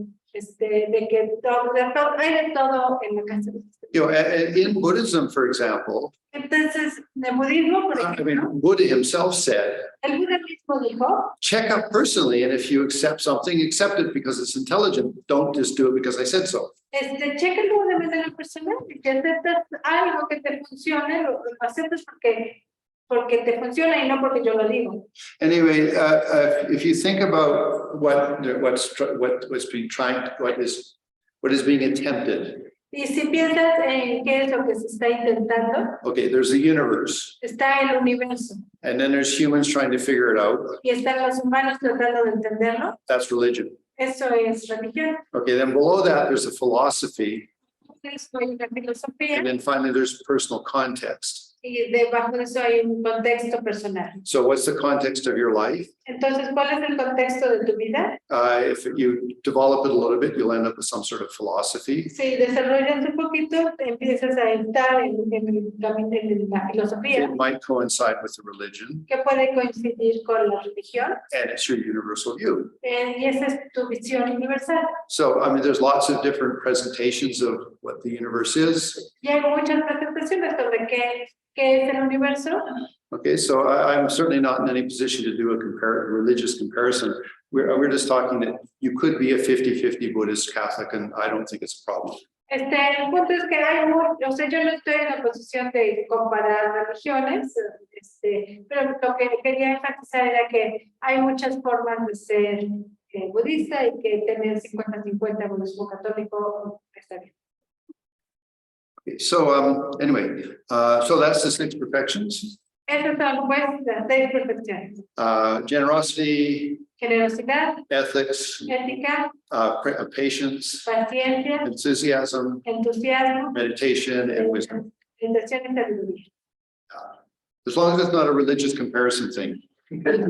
todo, hay de todo en la casa. You know, in Buddhism, for example, Entonces, de budismo, por I ejemplo, mean, Buddha himself said, el Buda mismo dijo, check up personally, and if you accept something, accept it because it's intelligent. Don't just do it because I said so. chécalo de manera personal, y que aceptas algo que te funcione, lo aceptas porque te funciona y no porque yo lo digo. Anyway, if you think about what is being attempted. Y si piensas en qué es lo que se está intentando, Okay, there's the universe, está el universo and then there's humans trying to figure it out. y están los humanos tratando de entenderlo. That's religion. Eso es religión. Okay, then below that, there's a philosophy, Eso hay una filosofía and then finally there's personal context. y debajo de eso hay un contexto personal. So what's the context of your life? Entonces, ¿cuál es el contexto de tu vida? If you develop it a little bit, you'll end up with some sort of philosophy. Si desarrollas un poquito, te empiezas a entrar en la filosofía It might coincide with the religion, que puede coincidir con la religión and it's your universal view. y esa es tu visión universal. So, I mean, there's lots of different presentations of what the universe is. Y hay muchas presentaciones sobre qué es el universo. Okay, so I'm certainly not in any position to do a religious comparison. We're just talking that you could be a 50-50 Buddhist Catholic, and I don't think it's a problem. El punto es que o sea, yo no estoy en la posición de comparar religiones, pero lo que quería enfatizar era que hay muchas formas de ser budista y que tener 50-50 budismo católico está bien. Okay, so anyway, so that's the 6 perfections. Esas son pues las 6 perfecciones: Generosity, generosidad, ethics, ética, patience, paciencia, enthusiasm, entusiasmo, meditation, and wisdom. meditación y sabiduría. As long as it's not a religious comparison thing. Por lo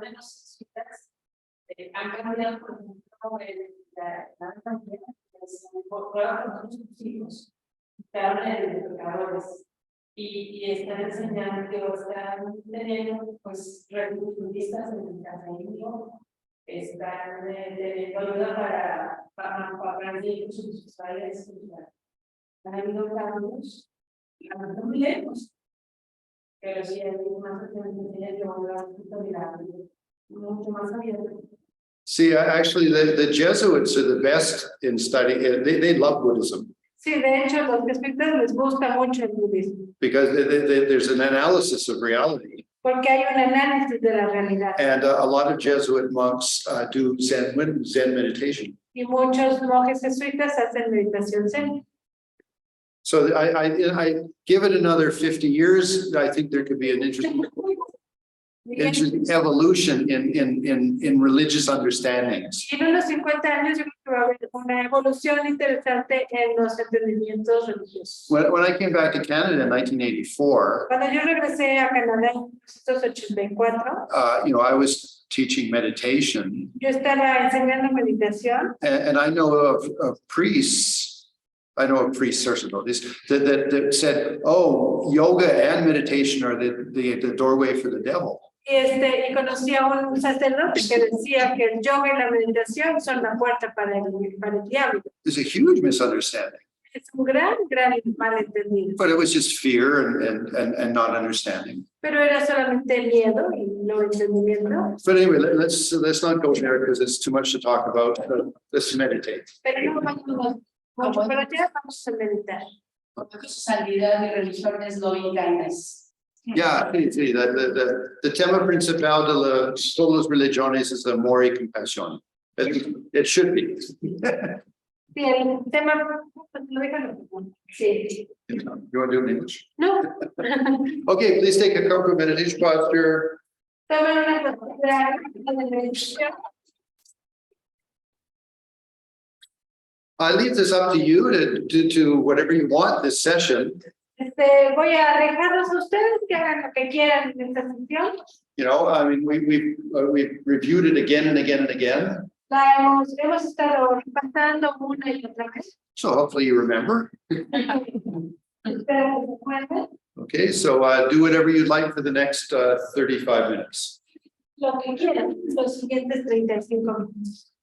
menos han cambiado por ejemplo la familia, por sus hijos, estaban educadores y están enseñando, están teniendo pues recursos en el caserío, están teniendo ayuda para aprender sus padres. Han habido cambios, muy lejos. Pero sí hay más mucho más abierto. See, actually, the Jesuits are the best in study. They love Buddhism Sí, de hecho, los jesuitas les gusta mucho el budismo, because there's an analysis of reality. porque hay un análisis de la realidad. And a lot of Jesuit monks do Zen meditation. Y muchos monjes jesuitas hacen meditación zen. So I give it another 50 years. I think there could be an interesting evolution in religious understandings. Y en unos 50 años yo creo que va a haber una evolución interesante en los entendimientos religiosos. When I came back to Canada in 1984, Cuando yo regresé a Canadá en 1984, I was teaching meditation, yo estaba enseñando meditación. and I know of priests. I know of priests, that said, "Oh, yoga and meditation are the doorway for the devil." Y conocí a un sacerdote que decía que el yoga y la meditación son la puerta para el diablo. There's a huge misunderstanding, Es un gran malentendido. but it was just fear and not understanding. Pero era solamente miedo y no entendimiento. But anyway, let's not go there because it's too much to talk about. Let's meditate. Pero no vamos mucho para allá, vamos a meditar. Santidad y religiones loving kindness. Yeah, sí, the tema principal de todas las religiones es amor y compasión. It should be. Sí, el tema, sí. You want to do it in English? No. Okay, please take a comfortable meditation posture. Tomen una postura de meditación. I leave this up to you to whatever you want this session. Voy a dejarlos a ustedes que hagan lo que quieran en esta sesión. You know, I mean, we've reviewed it again and again and again, La hemos estado pasando una y otra vez. so hopefully you remember. Espero que se acuerden. Okay, so do whatever you'd like for the next 35 minutes. Lo que quieran, los siguientes 35 minutos.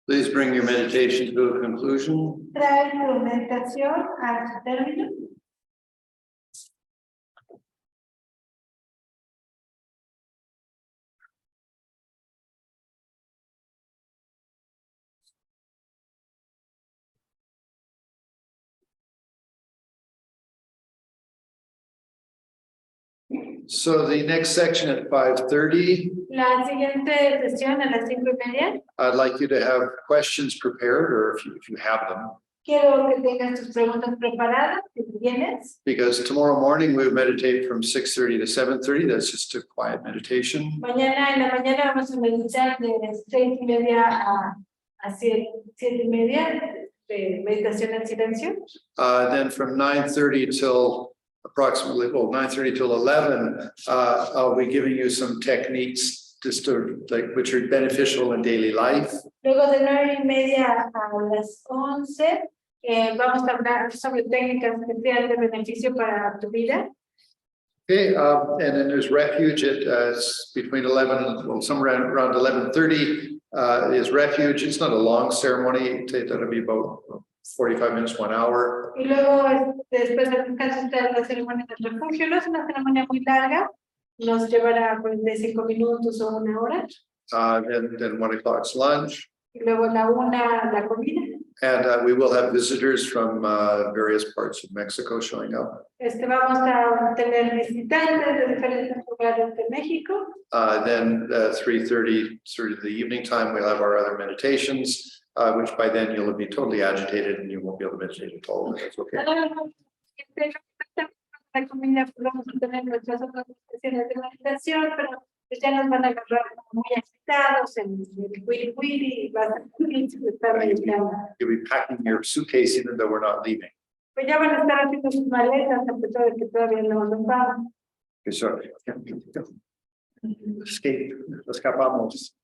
Please bring your meditation to a conclusion. Trae tu meditación a su término. So the next section at 5:30, La siguiente sesión a las 5:30. I'd like you to have questions prepared, or if you have them, Quiero que tengas tus preguntas preparadas, si tienes. because tomorrow morning we meditate from 6:30 to 7:30. That's just a quiet meditation. Mañana en la mañana vamos a meditar de 6:30 a 7:30 de meditación en silencio. Then from 9:30 till approximately, 9:30 till 11, I'll be giving you some techniques just to like which are beneficial in daily life. Luego de 9:30 a las 11, vamos a hablar sobre técnicas que sean de beneficio para tu vida. Okay, and then there's refuge at between 11 and well, somewhere around 11:30 is refuge. It's not a long ceremony. That'll be about 45 minutes, 1 hour. Y luego, después del descanso, está la ceremonia del refugio. No es una ceremonia muy larga, nos llevará 45 minutos o 1 hora. Then 1 o'clock's lunch. Y luego la 1, la comida. And we will have visitors from various parts of Mexico showing up. Vamos a tener visitantes de diferentes lugares de México. Then 3:30 through the evening time, we'll have our other meditations, which by then you'll be totally agitated and you won't be able to meditate at all. That's okay. La comida, vamos a tener nuestras otras sesiones de meditación, pero pues ya nos van a agarrar muy agitados en el wiri y va a estar meditando. You'll be packing your suitcase even though we're not leaving. Pues ya van a estar haciendo sus maletas, a pesar de que todavía no nos vamos. Okay, so escapamos.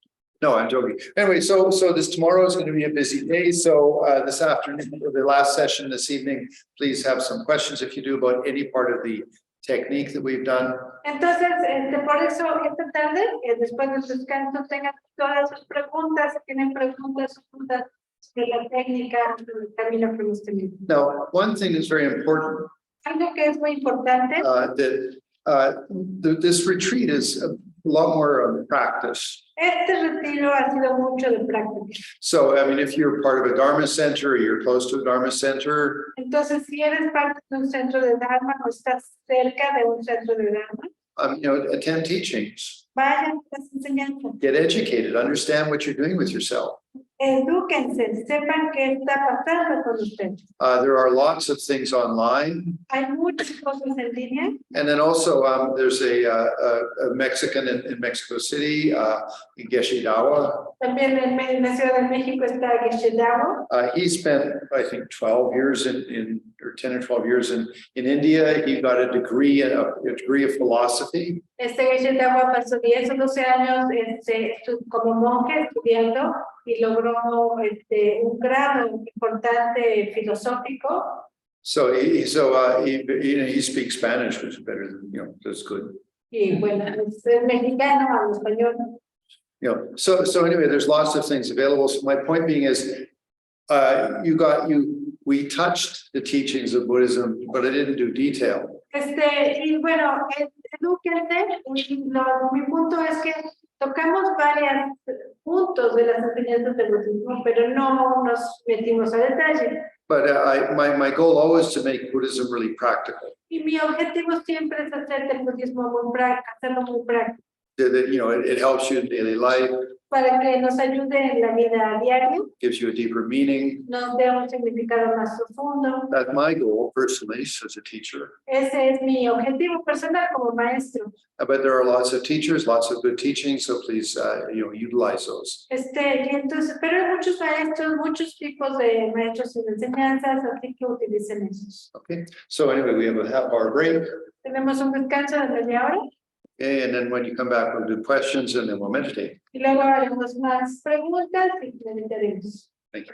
No, I'm joking. Anyway, so this tomorrow is going to be a busy day. So this afternoon, the last session this evening, please have some questions if you do about any part of the technique that we've done. Entonces, por eso esta tarde, después del descanso, tengan todas sus preguntas, si tienen preguntas, dudas sobre la técnica, sobre el camino que hemos tenido. Now, one thing that's very important, Algo que es muy importante, this retreat is a lot more practice. este retiro ha sido mucho de práctica. So, I mean, if you're part of a Dharma center or you're close to a Dharma center, Entonces, si eres parte de un centro de Dharma o estás cerca de un centro de Dharma, attend teachings, vayan a las enseñanzas, get educated, understand what you're doing with yourself. edúquense, sepan qué está pasando con ustedes. There are lots of things online. Hay muchas cosas en línea. And then also there's a Mexican in Mexico City, Geshe Dawa. También en la Ciudad de México está Geshe Dawa. He spent, I think, 12 years or 10 or 12 years in India. He got a degree of philosophy. Geshe Dawa pasó 10 o 12 años como monje estudiando y logró un grado importante filosófico. So he speaks Spanish, which is better than, that's good. Y bueno, es mexicano, habla español. So anyway, there's lots of things available. So my point being is, we touched the teachings of Buddhism, but I didn't do detail. Y bueno, edúquense. Mi punto es que tocamos varios puntos de las enseñanzas del budismo, pero no nos metimos a detalle. But my goal always to make Buddhism really practical. Y mi objetivo siempre es hacer del budismo muy práctico, hacerlo muy práctico. That it helps you in daily life, Para que nos ayude en la vida diaria, gives you a deeper meaning. nos dé un significado más profundo. That's my goal personally as a teacher. Ese es mi objetivo personal como maestro. But there are lots of teachers, lots of good teachings, so please, utilize those. Y entonces, pero hay muchos maestros, muchos tipos de maestros y de enseñanzas, así que utilicen esos. Okay, so anyway, we have a half-hour break. Tenemos un descanso de media hora Okay, and then when you come back, we'll do questions and then we'll meditate. y luego haremos más preguntas y meditaremos. Thank you.